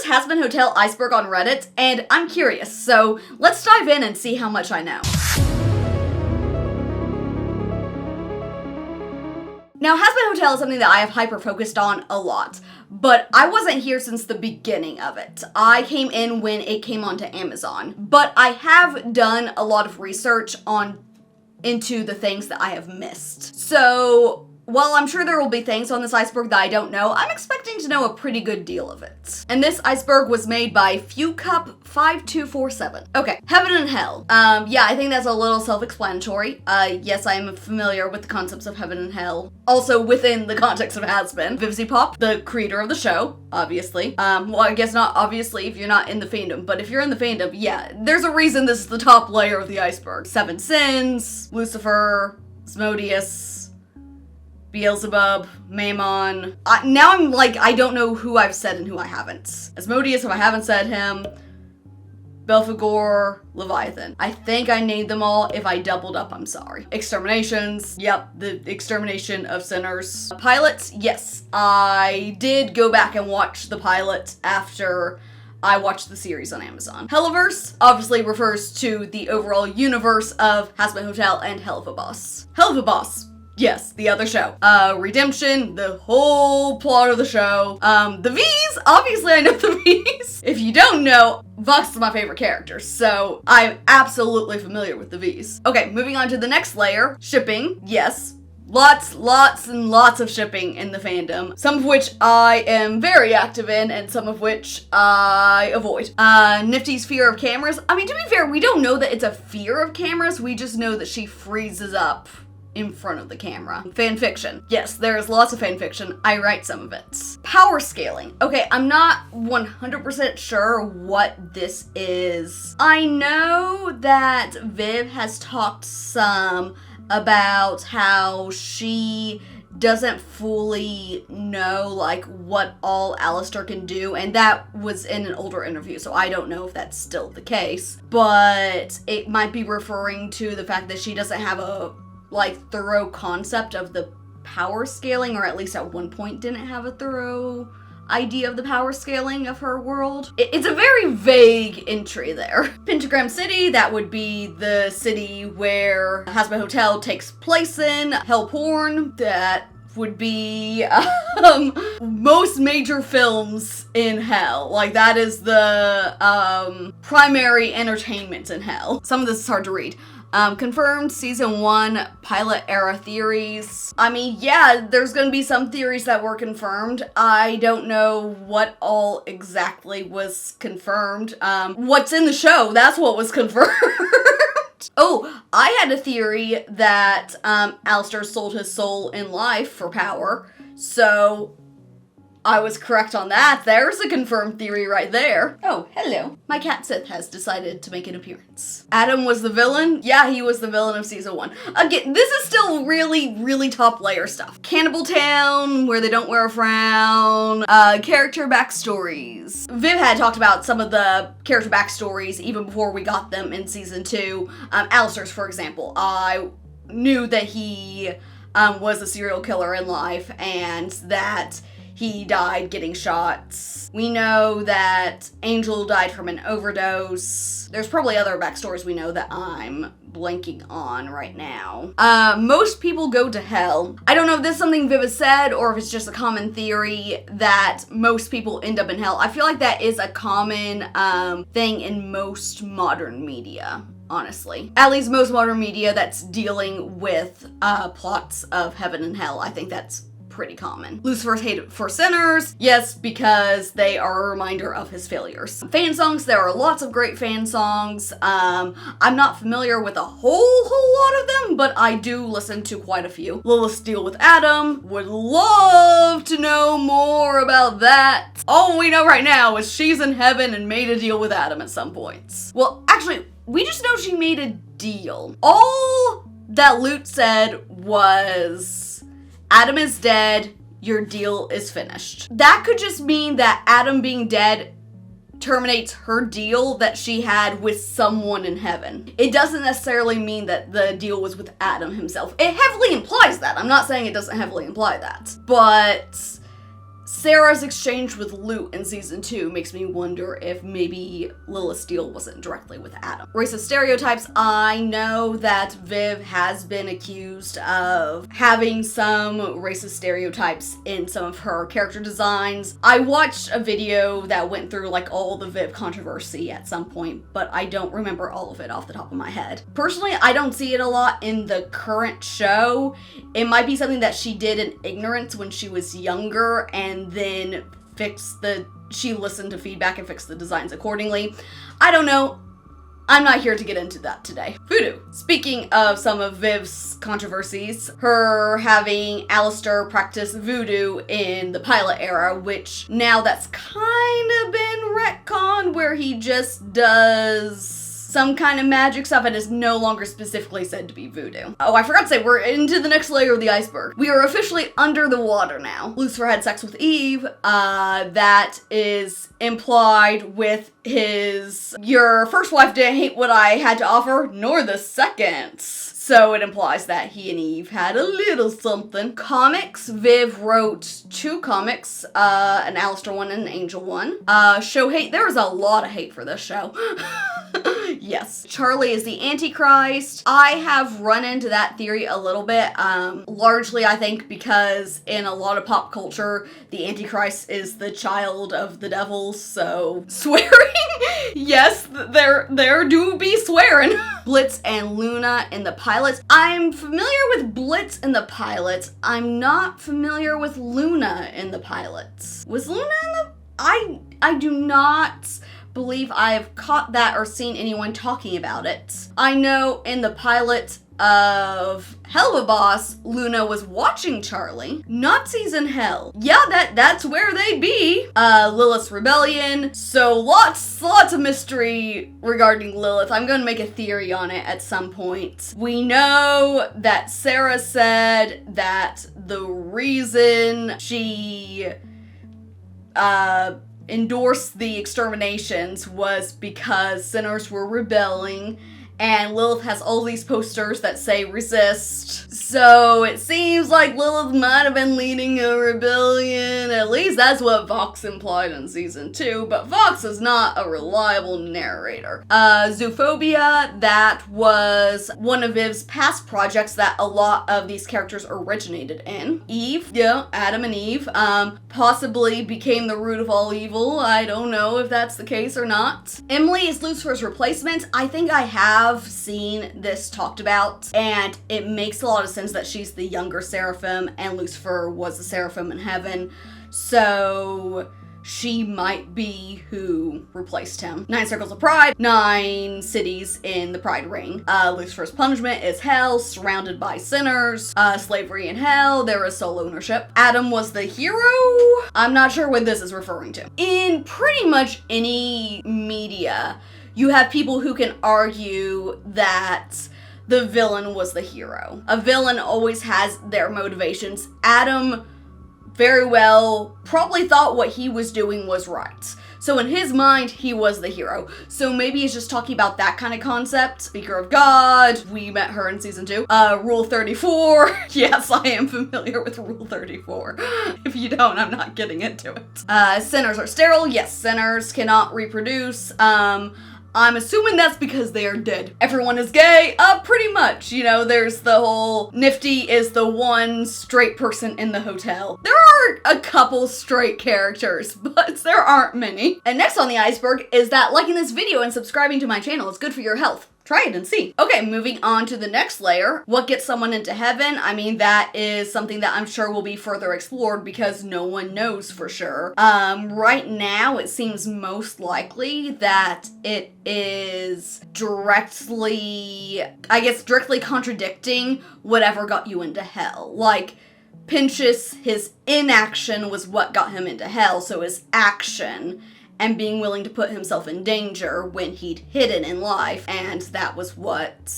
is Hazbin Hotel Iceberg on Reddit, and I'm curious, so let's dive in and see how much I know. Now, Hazbin Hotel is something that I have hyper-focused on a lot, but I wasn't here since the beginning of it. I came in when it came onto Amazon, but I have done a lot of research into the things that I have missed. So, while I'm sure there will be things on this iceberg that I don't know, I'm expecting to know a pretty good deal of it. And this iceberg was made by FewCup5247. Okay, Heaven and Hell. Yeah, I think that's a little self-explanatory. Yes, I am familiar with the concepts of Heaven and Hell. Also within the context of Hazbin. Vivziepop, the creator of the show, obviously. Well, I guess not obviously if you're not in the fandom, but if you're in the fandom, yeah, there's a reason this is the top layer of the iceberg. Seven Sins, Lucifer, Asmodeus, Beelzebub, Mammon. Now I'm like, I don't know who I've said and who I haven't. Asmodeus, if I haven't said him. Belphegor, Leviathan. I think I named them all. If I doubled up, I'm sorry. Exterminations. Yep, the extermination of sinners. Pilots, yes. I did go back and watch the pilot after I watched the series on Amazon. Helliverse obviously refers to the overall universe of Hazbin Hotel and Hell of a Boss. Hell of a Boss. Yes, the other show. Redemption, the whole plot of the show. The V's, obviously I know the V's. If you don't know, Vox is my favorite character, so I'm absolutely familiar with the V's. Okay, moving on to the next layer, shipping. Yes, lots and lots of shipping in the fandom, some of which I am very active in, and some of which I avoid. Nifty's fear of cameras. I mean, to be fair, we don't know that it's a fear of cameras, we just know that she freezes up in front of the camera. Fanfiction. Yes, there's lots of fanfiction. I write some of it. Power scaling. Okay, I'm not 100% sure what this is. I know that Viv has talked some about how she doesn't fully know, like, what all Alistair can do, and that was in an older interview, so I don't know if that's still the case. But it might be referring to the fact that she doesn't have a thorough concept of the power scaling, or at least at one point didn't have a thorough idea of the power scaling of her world. It's a very vague entry there. Pentagram City, that would be the city where Hazbin Hotel takes place in. Hellporn, that would be most major films in Hell. Like, that is the primary entertainment in Hell. Some of this is hard to read. Confirmed season 1 pilot era theories. I mean, yeah, there's gonna be some theories that were confirmed. I don't know what all exactly was confirmed. What's in the show, that's what was confirmed. Oh, I had a theory that Alistair sold his soul in life for power, so I was correct on that. There's a confirmed theory right there. Oh, hello. My cat Sith has decided to make an appearance. Adam was the villain? Yeah, he was the villain of season 1. Again, this is still really top layer stuff. Cannibal Town, where they don't wear a frown. Character backstories. Viv had talked about some of the character backstories even before we got them in season 2. Alistair's, for example. I knew that he was a serial killer in life, and that he died getting shots. We know that Angel died from an overdose. There's probably other backstories we know that I'm blanking on right now. Most people go to hell. I don't know if this is something Viv has said or if it's just a common theory that most people end up in hell. I feel like that is a common thing in most modern media, honestly. At least most modern media that's dealing with plots of heaven and hell. I think that's pretty common. Lucifer's hate for sinners, yes, because they are a reminder of his failures. Fan songs, there are lots of great fan songs. I'm not familiar with a whole lot of them, but I do listen to quite a few. Lilith's deal with Adam, would love to know more about that. All we know right now is she's in heaven and made a deal with Adam at some points. Well, actually, we just know she made a deal. All that Lute said was, Adam is dead, your deal is finished. That could just mean that Adam being dead terminates her deal that she had with someone in heaven. It doesn't necessarily mean that the deal was with Adam himself. It heavily implies that. I'm not saying it doesn't heavily imply that. But Sarah's exchange with Lute in season 2 makes me wonder if maybe Lilith's deal wasn't directly with Adam. Racist stereotypes. I know that Viv has been accused of having some racist stereotypes in some of her character designs. I watched a video that went through like all the Viv controversy at some point, but I don't remember all of it off the top of my head. Personally, I don't see it a lot in the current show. It might be something that she did in ignorance when she was younger and then she listened to feedback and fixed the designs accordingly. I don't know. I'm not here to get into that today. Voodoo. Speaking of some of Viv's controversies, her having Alistair practice voodoo in the pilot era, which now that's kind of been retconned where he just does some kind of magic stuff and is no longer specifically said to be voodoo. Oh, I forgot to say, we're into the next layer of the iceberg. We are officially under the water now. Lucifer had sex with Eve. That is implied with his, your first wife didn't hate what I had to offer, nor the second. So it implies that he and Eve had a little something. Comics, Viv wrote 2 comics, an Alistair one and an Angel one. Show hate, there is a lot of hate for this show. Yes. Charlie is the Antichrist. I have run into that theory a little bit, largely I think because in a lot of pop culture, the Antichrist is the child of the devil, so swearing, yes, there do be swearing. Blitz and Luna in the pilots. I'm familiar with Blitz in the pilots. I'm not familiar with Luna in the pilots. Was Luna in the... I do not believe I've caught that or seen anyone talking about it. I know in the pilot of Hell of a Boss, Luna was watching Charlie. Nazis in hell. Yeah, that's where they be. Lilith's rebellion. So lots of mystery regarding Lilith. I'm gonna make a theory on it at some point. We know that Sarah said that the reason she endorsed the exterminations was because sinners were rebelling, and Lilith has all these posters that say resist. So it seems like Lilith might have been leading a rebellion. At least that's what Vox implied in season 2, but Vox is not a reliable narrator. Zoophobia, that was one of Viv's past projects that a lot of these characters originated in. Eve, yeah, Adam and Eve, possibly became the root of all evil. I don't know if that's the case or not. Emily is Lucifer's replacement. I think I have seen this talked about, and it makes a lot of sense that she's the younger seraphim and Lucifer was the seraphim in heaven, so she might be who replaced him. 9 circles of pride, 9 cities in the pride ring. Lucifer's punishment is hell, surrounded by sinners. Slavery in hell, there is sole ownership. Adam was the hero. I'm not sure what this is referring to. In pretty much any media, you have people who can argue that the villain was the hero. A villain always has their motivations. Adam very well probably thought what he was doing was right. So in his mind, he was the hero. So maybe he's just talking about that kind of concept. Speaker of God, we met her in season 2. Rule 34. Yes, I am familiar with Rule 34. If you don't, I'm not getting into it. Sinners are sterile. Yes, sinners cannot reproduce. I'm assuming that's because they are dead. Everyone is gay? Pretty much. You know, there's the whole Nifty is the one straight person in the hotel. There are a couple straight characters, but there aren't many. And next on the iceberg is that liking this video and subscribing to my channel is good for your health. Try it and see. Okay, moving on to the next layer. What gets someone into heaven? I mean, that is something that I'm sure will be further explored because no one knows for sure. Right now, it seems most likely that it is directly contradicting whatever got you into hell. Like, Pinchas, his inaction was what got him into hell, so his action and being willing to put himself in danger when he'd hidden in life, and that was what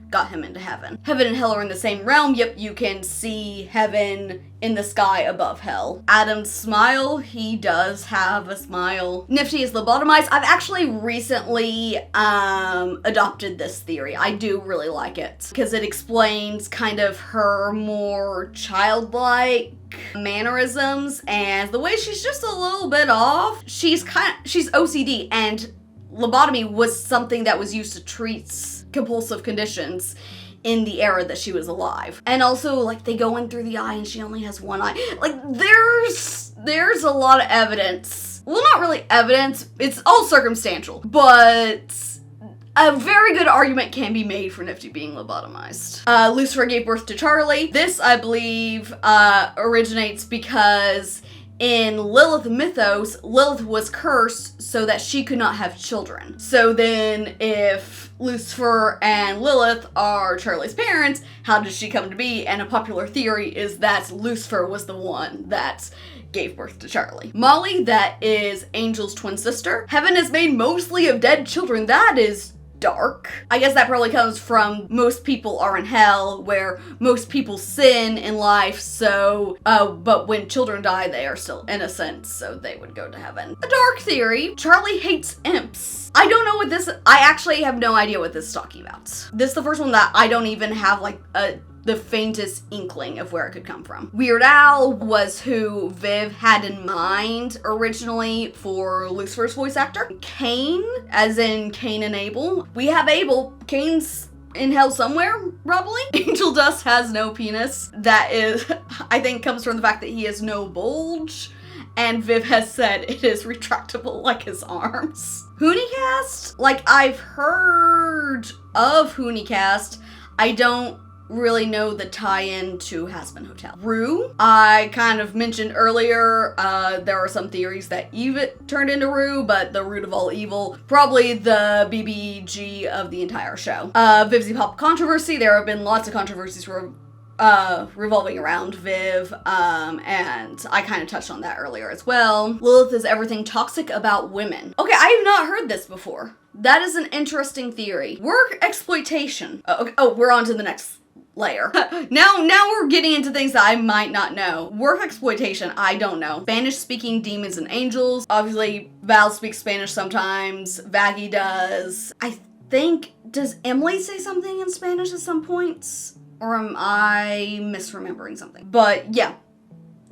got him into heaven. Heaven and hell are in the same realm. Yep, you can see heaven in the sky above hell. Adam's smile, he does have a smile. Nifty is lobotomized. I've actually recently adopted this theory. I do really like it because it explains kind of her more childlike mannerisms and the way she's just a little bit off. She's OCD, and lobotomy was something that was used to treat compulsive conditions in the era that she was alive. And also, like, they go in through the eye and she only has one eye. Like, there's a lot of evidence. Well, not really evidence. It's all circumstantial. But a very good argument can be made for Nifty being lobotomized. Lucifer gave birth to Charlie. This, I believe, originates because in Lilith mythos, Lilith was cursed so that she could not have children. So then if Lucifer and Lilith are Charlie's parents, how did she come to be? And a popular theory is that Lucifer was the one that gave birth to Charlie. Molly, that is Angel's twin sister. Heaven is made mostly of dead children. That is dark. I guess that probably comes from most people are in hell, where most people sin in life, so, but when children die, they are still innocent, so they would go to heaven. A dark theory. Charlie hates imps. I don't know what this, I actually have no idea what this is talking about. This is the first one that I don't even have, like, the faintest inkling of where it could come from. Weird Al was who Viv had in mind originally for Lucifer's voice actor. Cain, as in Cain and Abel. We have Abel. Cain's in hell somewhere, probably. Angel Dust has no penis. That is, I think, comes from the fact that he has no bulge. And Viv has said it is retractable like his arms. Hoonicast? Like, I've heard of Hoonicast. I don't really know the tie-in to Hazbin Hotel. Rue, I kind of mentioned earlier, there are some theories that Eve turned into Rue, but the root of all evil, probably the BBG of the entire show. Vivziepop controversy, there have been lots of controversies revolving around Viv, and I kind of touched on that earlier as well. Lilith is everything toxic about women. Okay, I have not heard this before. That is an interesting theory. Work exploitation. Oh, we're on to the next layer. Now we're getting into things that I might not know. Work exploitation, I don't know. Spanish-speaking demons and angels. Obviously, Val speaks Spanish sometimes. Vaggie does. I think, does Emily say something in Spanish at some points? Or am I misremembering something? But yeah.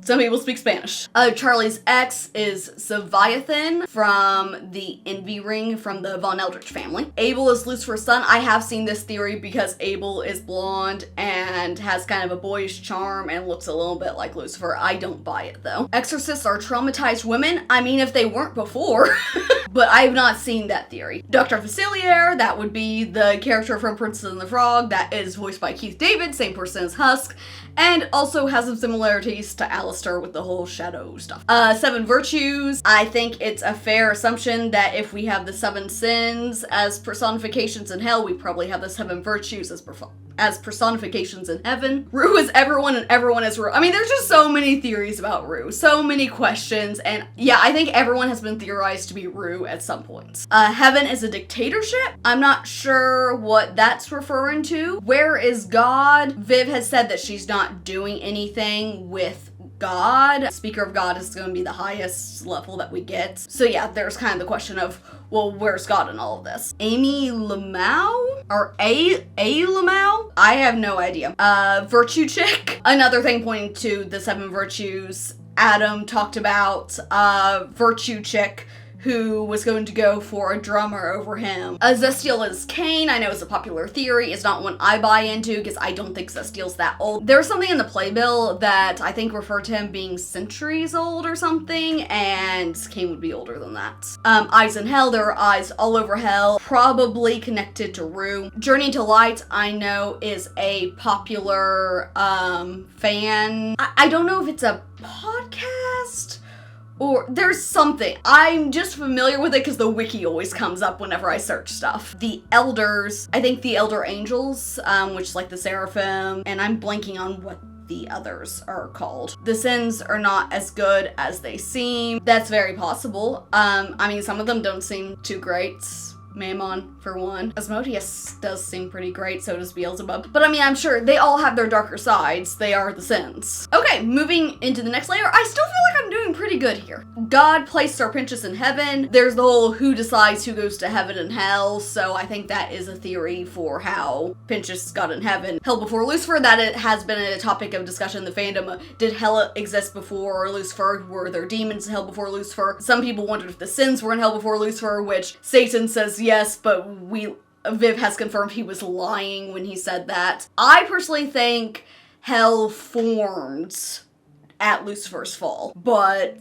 Some people speak Spanish. Charlie's ex is Leviathan from the Envy Ring from the Von Eldritch family. Abel is Lucifer's son. I have seen this theory because Abel is blonde and has kind of a boyish charm and looks a little bit like Lucifer. I don't buy it though. Exorcists are traumatized women. I mean, if they weren't before. But I have not seen that theory. Dr. Facilier, that would be the character from Princess and the Frog that is voiced by Keith David, same person as Husk, and also has some similarities to Alistair with the whole shadow stuff. Seven virtues. I think it's a fair assumption that if we have the seven sins as personifications in hell, we probably have the seven virtues as personifications in heaven. Rue is everyone and everyone is Rue. I mean, there's just so many theories about Rue, so many questions, and yeah, I think everyone has been theorized to be Rue at some points. Heaven is a dictatorship. I'm not sure what that's referring to. Where is God? Viv has said that she's not doing anything with God. Speaker of God is going to be the highest level that we get. So yeah, there's kind of the question of, well, where's God in all of this? Amy Lamau? Or A Lamau? I have no idea. Virtue chick. Another thing pointing to the seven virtues. Adam talked about virtue chick who was going to go for a drummer over him. Zestiel is Cain. I know it's a popular theory. It's not one I buy into because I don't think Zestiel's that old. There's something in the playbill that I think referred to him being centuries old or something, and Cain would be older than that. Eyes in Hell. There are eyes all over hell, probably connected to Rue. Journey to Light, I know, is a popular fan. I don't know if it's a podcast or there's something. I'm just familiar with it because the wiki always comes up whenever I search stuff. The Elders, I think the Elder Angels, which is like the Seraphim, and I'm blanking on what the others are called. The sins are not as good as they seem. That's very possible. I mean, some of them don't seem too great. Mammon, for one. Asmodeus does seem pretty great, so does Beelzebub. But I mean, I'm sure they all have their darker sides. They are the sins. Okay, moving into the next layer, I still feel like I'm doing pretty good here. God placed our Pinchus in heaven. There's the whole who decides who goes to heaven and hell, so I think that is a theory for how Pinchus got in heaven. Hell before Lucifer, that it has been a topic of discussion in the fandom. Did hell exist before Lucifer? Were there demons in hell before Lucifer? Some people wondered if the sins were in hell before Lucifer, which Satan says yes, but Viv has confirmed he was lying when he said that. I personally think hell formed at Lucifer's fall, but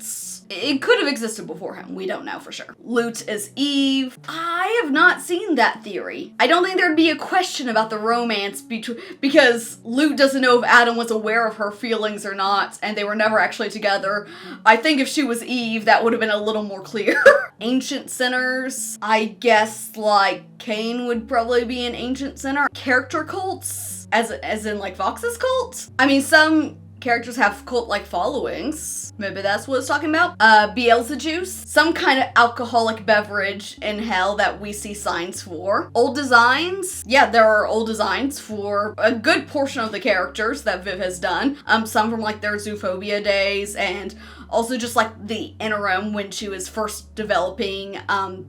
it could have existed before him. We don't know for sure. Lut is Eve. I have not seen that theory. I don't think there'd be a question about the romance because Lut doesn't know if Adam was aware of her feelings or not, and they were never actually together. I think if she was Eve, that would have been a little more clear. Ancient sinners. I guess, like, Cain would probably be an ancient sinner. Character cults, as in, like, Vox's cult? I mean, some characters have cult-like followings. Maybe that's what it's talking about. Beelzejuice. Some kind of alcoholic beverage in hell that we see signs for. Old designs. Yeah, there are old designs for a good portion of the characters that Viv has done. Some from like their Zoophobia days, and also just like the interim when she was first developing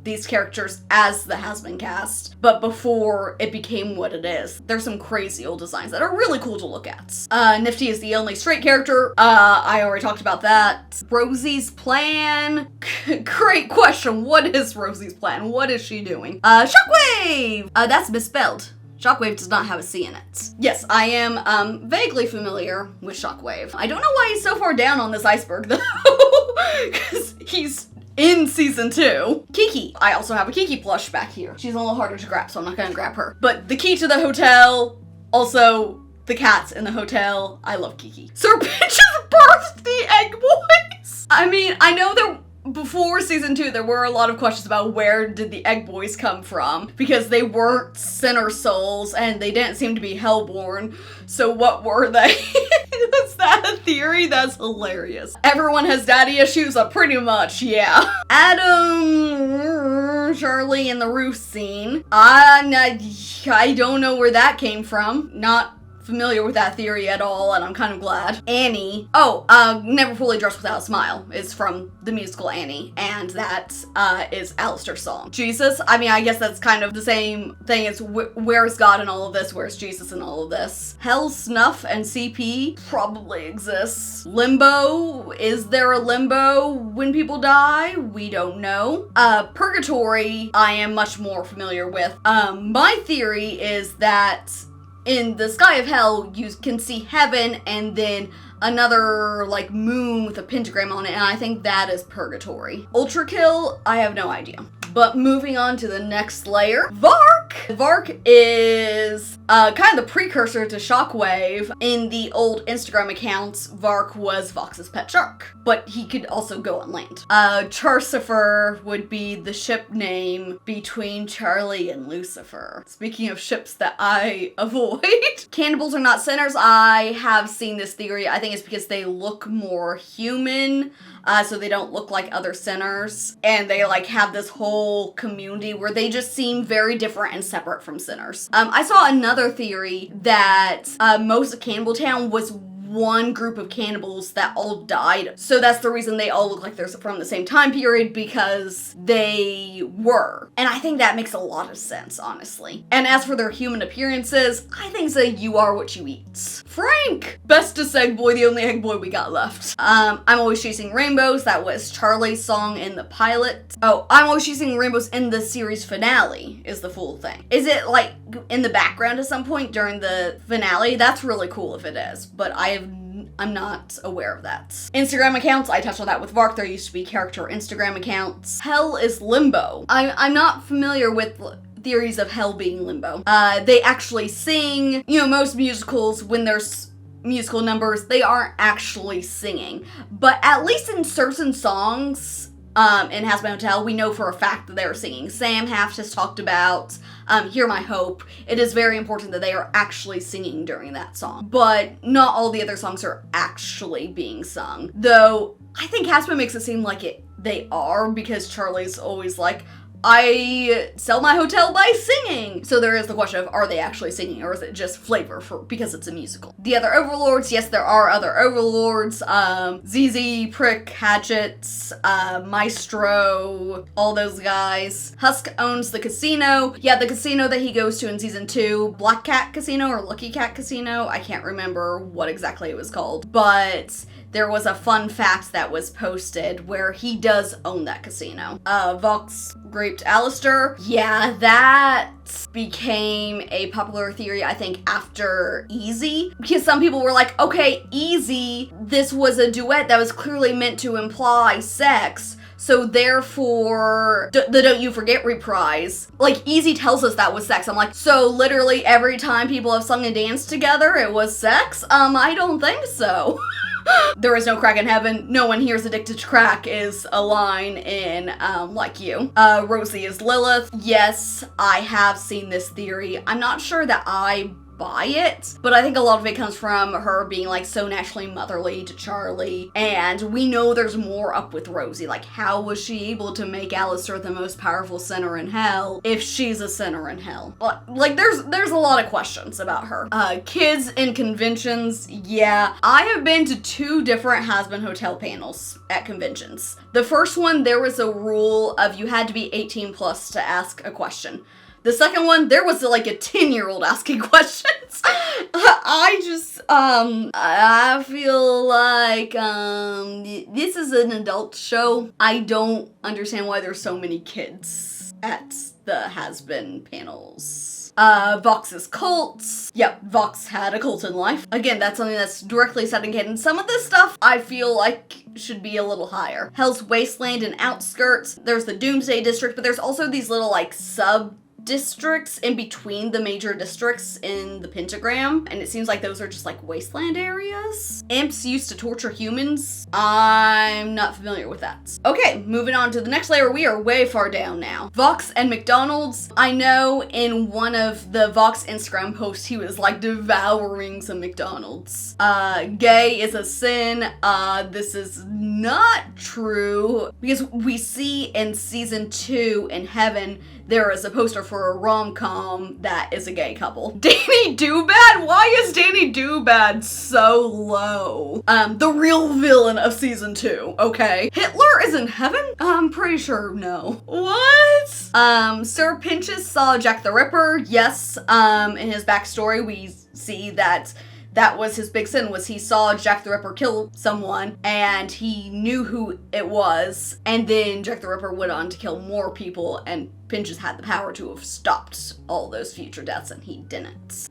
these characters as the Hazbin cast, but before it became what it is. There's some crazy old designs that are really cool to look at. Nifty is the only straight character. I already talked about that. Rosie's plan. Great question. What is Rosie's plan? What is she doing? Shockwave! That's misspelled. Shockwave does not have a C in it. Yes, I am vaguely familiar with Shockwave. I don't know why he's so far down on this iceberg though, because he's in season 2. Kiki. I also have a Kiki plush back here. She's a little harder to grab, so I'm not gonna grab her. But the key to the hotel, also the cats in the hotel. I love Kiki. Sir Pinchus birthed the egg boys. I mean, I know there before season 2, there were a lot of questions about where did the egg boys come from, because they weren't sinner souls and they didn't seem to be hellborn. So what were they? Is that a theory? That's hilarious. Everyone has daddy issues, pretty much, yeah. Adam, Charlie in the roof scene. I don't know where that came from. Not familiar with that theory at all, and I'm kind of glad. Annie. Never Fully Dressed Without a Smile is from the musical Annie, and that is Alistair's song. Jesus, I mean, I guess that's kind of the same thing as where's God in all of this, where's Jesus in all of this. Hell, Snuff, and CP probably exists. Limbo, is there a limbo when people die? We don't know. Purgatory, I am much more familiar with. My theory is that in the sky of hell, you can see heaven and then another, like, moon with a pentagram on it, and I think that is Purgatory. Ultra Kill, I have no idea. But moving on to the next layer, Vark! Vark is kind of the precursor to Shockwave. In the old Instagram accounts, Vark was Vox's pet shark, but he could also go on land. Charcifer would be the ship name between Charlie and Lucifer. Speaking of ships that I avoid. Cannibals are not sinners. I have seen this theory. I think it's because they look more human, so they don't look like other sinners, and they like have this whole community where they just seem very different and separate from sinners. I saw another theory that most of Cannibal Town was one group of cannibals that all died. So that's the reason they all look like they're from the same time period, because they were. And I think that makes a lot of sense, honestly. And as for their human appearances, I think so, you are what you eat. Frank! Bestest egg boy, the only egg boy we got left. I'm Always Chasing Rainbows. That was Charlie's song in the pilot. Oh, I'm Always Chasing Rainbows in the series finale is the full thing. Is it like in the background at some point during the finale? That's really cool if it is, but I'm not aware of that. Instagram accounts, I touched on that with Vark. There used to be character Instagram accounts. Hell is limbo. I'm not familiar with theories of hell being limbo. They actually sing. You know, most musicals, when there's musical numbers, they aren't actually singing. But at least in certain songs, in Hazbin Hotel, we know for a fact that they were singing. Sam Haft has talked about Hear My Hope. It is very important that they are actually singing during that song. But not all the other songs are actually being sung. Though, I think Hazbin makes it seem like they are, because Charlie's always like, I sell my hotel by singing. So there is the question of, are they actually singing, or is it just flavor because it's a musical? The other overlords, yes, there are other overlords. ZZ, Prick, Hatchet, Maestro, all those guys. Husk owns the casino. Yeah, the casino that he goes to in season 2, Black Cat Casino or Lucky Cat Casino. I can't remember what exactly it was called, but there was a fun fact that was posted where he does own that casino. Vox raped Alistair. Yeah, that became a popular theory, I think, after Easy. Because some people were like, okay, Easy, this was a duet that was clearly meant to imply sex. So therefore, the Don't You Forget reprise, like, Easy tells us that was sex. I'm like, so literally every time people have sung and danced together, it was sex? I don't think so. There is no crack in heaven. No one here's addicted to crack is a line in Like You. Rosie is Lilith. Yes, I have seen this theory. I'm not sure that I buy it, but I think a lot of it comes from her being like so naturally motherly to Charlie, and we know there's more up with Rosie. Like, how was she able to make Alistair the most powerful sinner in hell if she's a sinner in hell? Like, there's a lot of questions about her. Kids in conventions, yeah. I have been to 2 different Hazbin Hotel panels at conventions. The first one, there was a rule of you had to be 18 plus to ask a question. The second one, there was like a 10-year-old asking questions. I feel like, this is an adult show. I don't understand why there's so many kids at the Hazbin panels. Vox's cults. Yep, Vox had a cult in life. Again, that's something that's directly set in canon. Some of this stuff I feel like should be a little higher. Hell's Wasteland and Outskirts. There's the Doomsday District, but there's also these little like districts in between the major districts in the pentagram, and it seems like those are just like wasteland areas. Imps used to torture humans. I'm not familiar with that. Okay, moving on to the next layer. We are way far down now. Vox and McDonald's. I know in one of the Vox Instagram posts he was like devouring some McDonald's. Gay is a sin. This is not true because we see in season 2 in Heaven there is a poster for a rom-com that is a gay couple. Danny Doobad? Why is Danny Doobad so low? The real villain of season 2, okay? Hitler is in heaven? I'm pretty sure no. What? Sir Pinches saw Jack the Ripper. Yes, in his backstory we see that was his big sin, was he saw Jack the Ripper kill someone, and he knew who it was, and then Jack the Ripper went on to kill more people, and Pinches had the power to have stopped all those future deaths, and he didn't.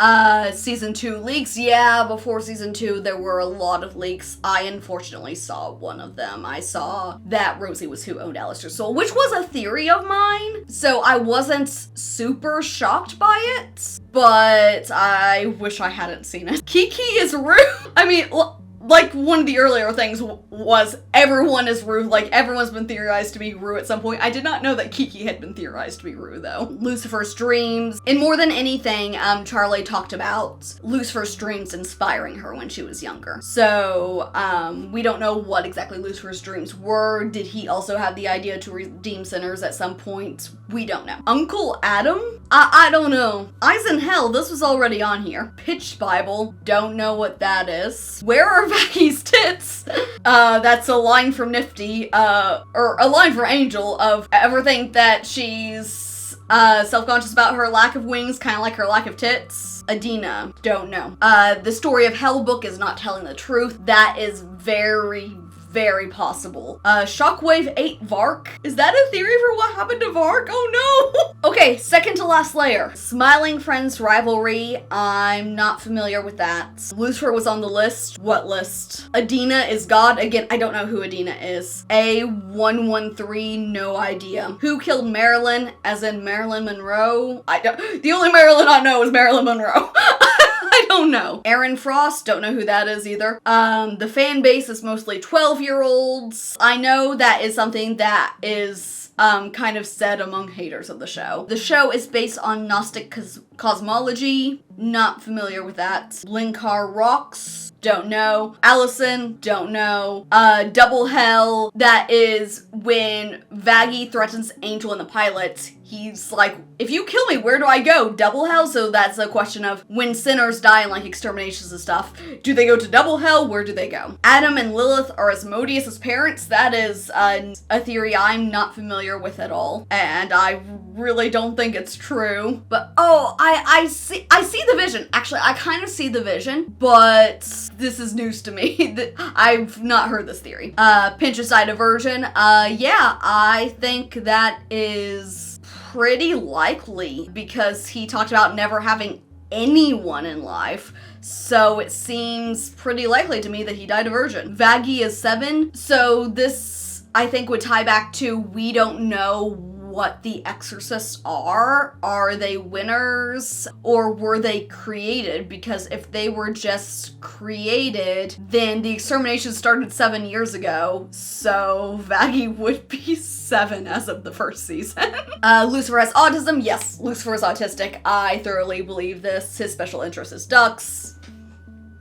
Season 2 leaks. Yeah, before season 2, there were a lot of leaks. I unfortunately saw one of them. I saw that Rosie was who owned Alistair's soul, which was a theory of mine, so I wasn't super shocked by it, but I wish I hadn't seen it. Kiki is rude. I mean, like, one of the earlier things was everyone is Rue. Like, everyone's been theorized to be Rue at some point. I did not know that Kiki had been theorized to be Rue, though. Lucifer's dreams. And more than anything, Charlie talked about Lucifer's dreams inspiring her when she was younger. So, we don't know what exactly Lucifer's dreams were. Did he also have the idea to redeem sinners at some point? We don't know. Uncle Adam? I don't know. Eyes in Hell, this was already on here. Pitch Bible, don't know what that is. Where are Becky's tits? That's a line from Nifty, or a line from Angel of everything that she's self-conscious about her lack of wings, kind of like her lack of tits. Adina, don't know. The Story of Hell book is not telling the truth. That is very possible. Shockwave 8 Vark? Is that a theory for what happened to Vark? Oh no! Okay, second to last layer. Smiling Friends Rivalry. I'm not familiar with that. Lucifer was on the list. What list? Adina is God. Again, I don't know who Adina is. A113, no idea. Who killed Marilyn, as in Marilyn Monroe? The only Marilyn I know is Marilyn Monroe. I don't know. Aaron Frost, don't know who that is either. The fan base is mostly 12-year-olds. I know that is something that is kind of said among haters of the show. The show is based on Gnostic cosmology. not familiar with that. Linkar Rocks, don't know. Allison, don't know. Double Hell, that is when Vaggie threatens Angel in the pilot. He's like, if you kill me, where do I go? Double Hell? So that's a question of when sinners die in like exterminations and stuff, do they go to Double Hell? Where do they go? Adam and Lilith are Asmodeus' parents. That is a theory I'm not familiar with at all. And I really don't think it's true. But oh, I see the vision. Actually, I kind of see the vision, but this is news to me. I've not heard this theory. Pinch-a-side aversion. Yeah, I think that is pretty likely because he talked about never having anyone in life. So it seems pretty likely to me that he died of aversion. Vaggie is 7. So this, I think, would tie back to we don't know what the exorcists are. Are they winners or were they created? Because if they were just created, then the extermination started 7 years ago. So Vaggie would be 7 as of the first season. Lucifer has autism. Yes, Lucifer is autistic. I thoroughly believe this. His special interest is ducks.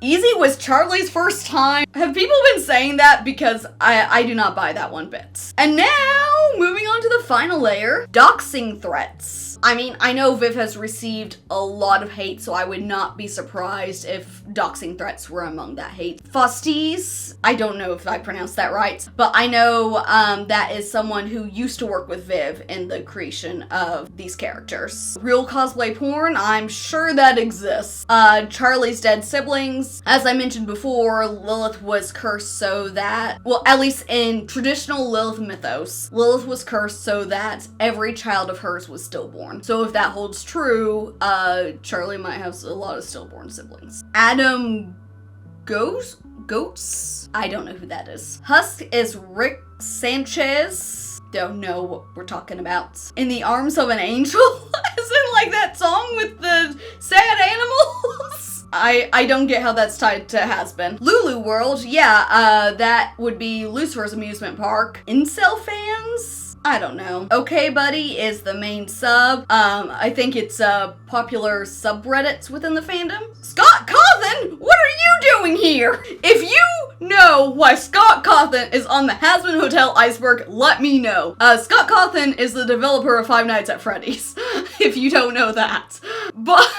Easy was Charlie's first time. Have people been saying that? Because I do not buy that one bit. And now, moving on to the final layer, doxing threats. I mean, I know Viv has received a lot of hate, so I would not be surprised if doxing threats were among that hate. Fosties, I don't know if I pronounced that right, but I know that is someone who used to work with Viv in the creation of these characters. Real cosplay porn, I'm sure that exists. Charlie's dead siblings. As I mentioned before, Lilith was cursed so that, well, at least in traditional Lilith mythos, Lilith was cursed so that every child of hers was stillborn. So if that holds true, Charlie might have a lot of stillborn siblings. Adam Goats? I don't know who that is. Husk is Rick Sanchez. Don't know what we're talking about. In the Arms of an Angel? As in like that song with the sad animals? I don't get how that's tied to Hazbin. Lulu World, yeah, that would be Lucifer's amusement park. Incel fans? I don't know. Okay Buddy is the main sub. I think it's popular subreddits within the fandom. Scott Cawthon, what are you doing here? If you know why Scott Cawthon is on the Hazbin Hotel Iceberg, let me know. Scott Cawthon is the developer of Five Nights at Freddy's, if you don't know that. But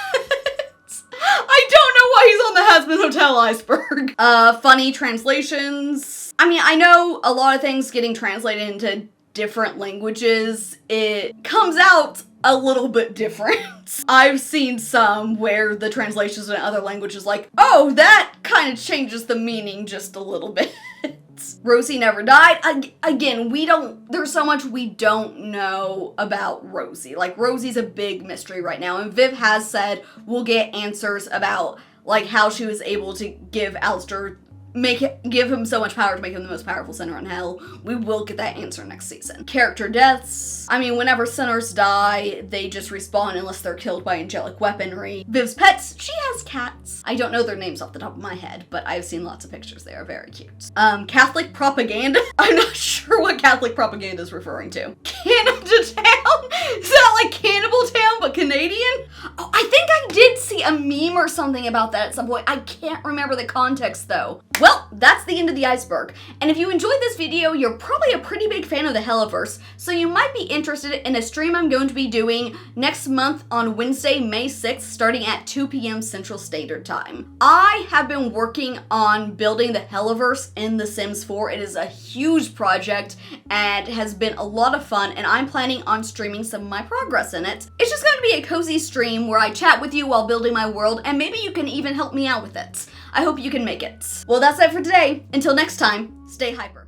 I don't know why he's on the Hazbin Hotel Iceberg. Funny translations. I mean, I know a lot of things getting translated into different languages, it comes out a little bit different. I've seen some where the translations in other languages like, oh, that kind of changes the meaning just a little bit. Rosie never died. Again, there's so much we don't know about Rosie. Like, Rosie's a big mystery right now, and Viv has said we'll get answers about, like, how she was able to give Alistair give him so much power to make him the most powerful sinner in hell. We will get that answer next season. Character deaths. I mean, whenever sinners die, they just respawn unless they're killed by angelic weaponry. Viv's pets, she has cats. I don't know their names off the top of my head, but I've seen lots of pictures. They are very cute. Catholic propaganda. I'm not sure what Catholic propaganda is referring to. Canada Town? Is that like Cannibal Town, but Canadian? Oh, I think I did see a meme or something about that at some point. I can't remember the context though. Well, that's the end of the iceberg. And if you enjoyed this video, you're probably a pretty big fan of the Helliverse, so you might be interested in a stream I'm going to be doing next month on Wednesday, May 6th, starting at 2 p.m. Central Standard Time. I have been working on building the Helliverse in The Sims 4. It is a huge project and has been a lot of fun, and I'm planning on streaming some of my progress in it. It's just going to be a cozy stream where I chat with you while building my world, and maybe you can even help me out with it. I hope you can make it. Well, that's it for today. Until next time, stay hyper.